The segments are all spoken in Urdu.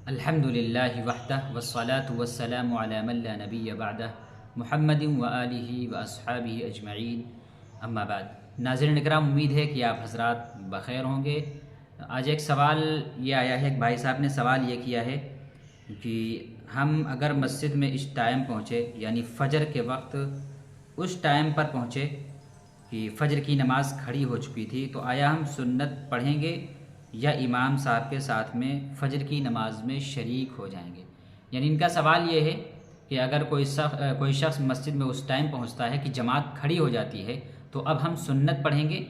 الحمدللہ وحدہ والصلاة والسلام علی من لا نبی بعدہ محمد وآلہ واصحابہ اجمعین اما بعد۔ ناظرین اکرام، امید ہے کہ آپ حضرات بخیر ہوں گے۔ آج ایک سوال یہ آیا ہے، ایک بھائی صاحب نے سوال یہ کیا ہے کہ ہم اگر مسجد میں اس ٹائم پہنچے، یعنی فجر کے وقت اس ٹائم پر پہنچے کہ فجر کی نماز کھڑی ہو چکی تھی، تو آیا ہم سنت پڑھیں گے یا امام صاحب کے ساتھ میں فجر کی نماز میں شریک ہو جائیں گے؟ یعنی ان کا سوال یہ ہے کہ اگر کوئی شخص مسجد میں اس ٹائم پہنچتا ہے کہ جماعت کھڑی ہو جاتی ہے، تو اب ہم سنت پڑھیں گے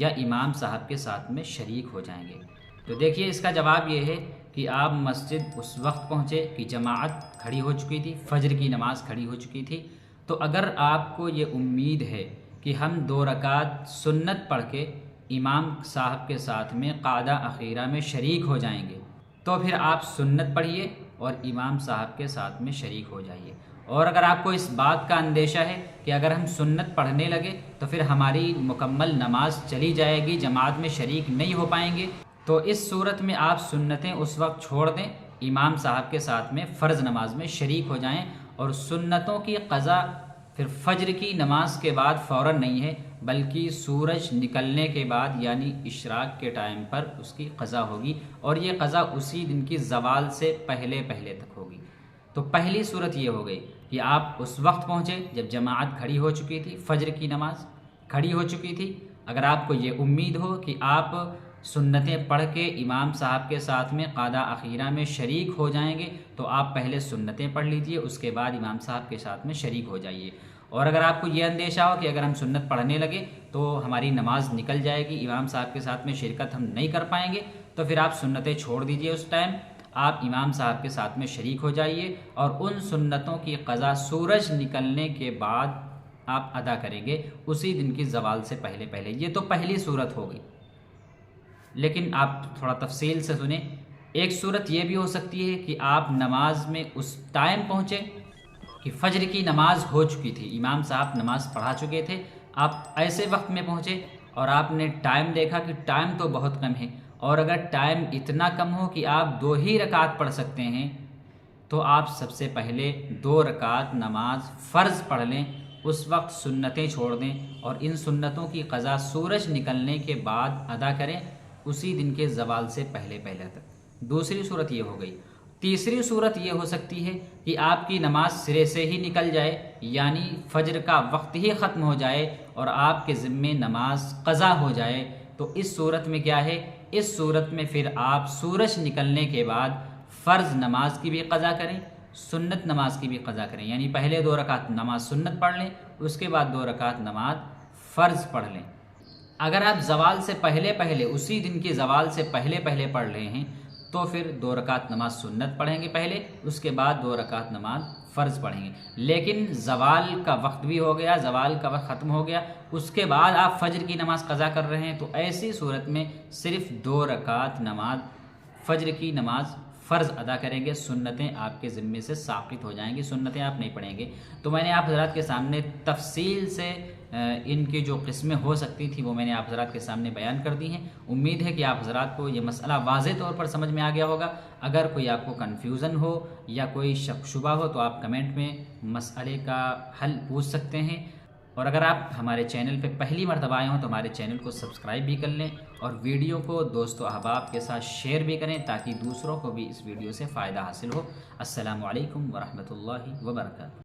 یا امام صاحب کے ساتھ میں شریک ہو جائیں گے؟ تو دیکھیے، اس کا جواب یہ ہے کہ آپ مسجد اس وقت پہنچے کہ جماعت کھڑی ہو چکی تھی، فجر کی نماز کھڑی ہو چکی تھی، تو اگر آپ کو یہ امید ہے کہ ہم 2 رکعت سنت پڑھ کے امام صاحب کے ساتھ میں قعدہ اخیرہ میں شریک ہو جائیں گے، تو پھر آپ سنت پڑھیے اور امام صاحب کے ساتھ میں شریک ہو جائیے۔ اور اگر آپ کو اس بات کا اندیشہ ہے کہ اگر ہم سنت پڑھنے لگے تو پھر ہماری مکمل نماز چلی جائے گی، جماعت میں شریک نہیں ہو پائیں گے، تو اس صورت میں آپ سنتیں اس وقت چھوڑ دیں، امام صاحب کے ساتھ میں فرض نماز میں شریک ہو جائیں، اور سنتوں کی قضا پھر فجر کی نماز کے بعد فوراً نہیں ہے، بلکہ سورج نکلنے کے بعد یعنی اشراق کے ٹائم پر اس کی قضا ہوگی، اور یہ قضا اسی دن کی زوال سے پہلے تک ہوگی۔ تو پہلی صورت یہ ہو گئی کہ آپ اس وقت پہنچے جب جماعت کھڑی ہو چکی تھی، فجر کی نماز کھڑی ہو چکی تھی۔ اگر آپ کو یہ امید ہو کہ آپ سنتیں پڑھ کے امام صاحب کے ساتھ میں قعدہ اخیرہ میں شریک ہو جائیں گے، تو آپ پہلے سنتیں پڑھ لیجئے، اس کے بعد امام صاحب کے ساتھ میں شریک ہو جائیے۔ اور اگر آپ کو یہ اندیشہ ہو کہ اگر ہم سنت پڑھنے لگے تو ہماری نماز نکل جائے گی، امام صاحب کے ساتھ میں شرکت ہم نہیں کر پائیں گے، تو پھر آپ سنتیں چھوڑ دیجئے، اس ٹائم آپ امام صاحب کے ساتھ میں شریک ہو جائیے، اور ان سنتوں کی قضا سورج نکلنے کے بعد آپ ادا کریں گے، اسی دن کی زوال سے پہلے۔ یہ تو پہلی صورت ہو گئی، لیکن آپ تھوڑا تفصیل سے سنیں۔ ایک صورت یہ بھی ہو سکتی ہے کہ آپ نماز میں اس ٹائم پہنچے کہ فجر کی نماز ہو چکی تھی، امام صاحب نماز پڑھا چکے تھے، آپ ایسے وقت میں پہنچے اور آپ نے ٹائم دیکھا کہ ٹائم تو بہت کم ہے، اور اگر ٹائم اتنا کم ہو کہ آپ 2 ہی رکعت پڑھ سکتے ہیں، تو آپ سب سے پہلے 2 رکعت نماز فرض پڑھ لیں، اس وقت سنتیں چھوڑ دیں، اور ان سنتوں کی قضا سورج نکلنے کے بعد ادا کریں، اسی دن کے زوال سے پہلے تک۔ دوسری صورت یہ ہو گئی۔ تیسری صورت یہ ہو سکتی ہے کہ آپ کی نماز سرے سے ہی نکل جائے، یعنی فجر کا وقت ہی ختم ہو جائے اور آپ کے ذمے نماز قضا ہو جائے، تو اس صورت میں کیا ہے؟ اس صورت میں پھر آپ سورج نکلنے کے بعد فرض نماز کی بھی قضا کریں، سنت نماز کی بھی قضا کریں، یعنی پہلے 2 رکعت نماز سنت پڑھ لیں، اس کے بعد 2 رکعت نماز فرض پڑھ لیں۔ اگر آپ زوال سے پہلے اسی دن کی زوال سے پہلے پڑھ رہے ہیں، تو پھر 2 رکعت نماز سنت پڑھیں گے پہلے، اس کے بعد 2 رکعت نماز فرض پڑھیں گے۔ لیکن زوال کا وقت بھی ہو گیا، زوال کا وقت ختم ہو گیا، اس کے بعد آپ فجر کی نماز قضا کر رہے ہیں، تو ایسی صورت میں صرف 2 رکعت نماز فجر کی نماز فرض ادا کریں گے، سنتیں آپ کے ذمے سے ساقط ہو جائیں گی، سنتیں آپ نہیں پڑھیں گے۔ تو میں نے آپ حضرات کے سامنے تفصیل سے ان کی جو قسمیں ہو سکتی تھیں وہ میں نے آپ حضرات کے سامنے بیان کر دی ہیں۔ امید ہے کہ آپ حضرات کو یہ مسئلہ واضح طور پر سمجھ میں آ گیا ہوگا۔ اگر کوئی آپ کو کنفیوژن ہو یا کوئی شک شبہ ہو تو آپ کمنٹ میں مسئلے کا حل پوچھ سکتے ہیں، اور اگر آپ ہمارے چینل پہ پہلی مرتبہ آئے ہوں تو ہمارے چینل کو سبسکرائب بھی کر لیں، اور ویڈیو کو دوست و احباب کے ساتھ شیئر بھی کریں تاکہ دوسروں کو بھی اس ویڈیو سے فائدہ حاصل ہو۔ السلام علیکم ورحمۃ اللہ وبرکاتہ۔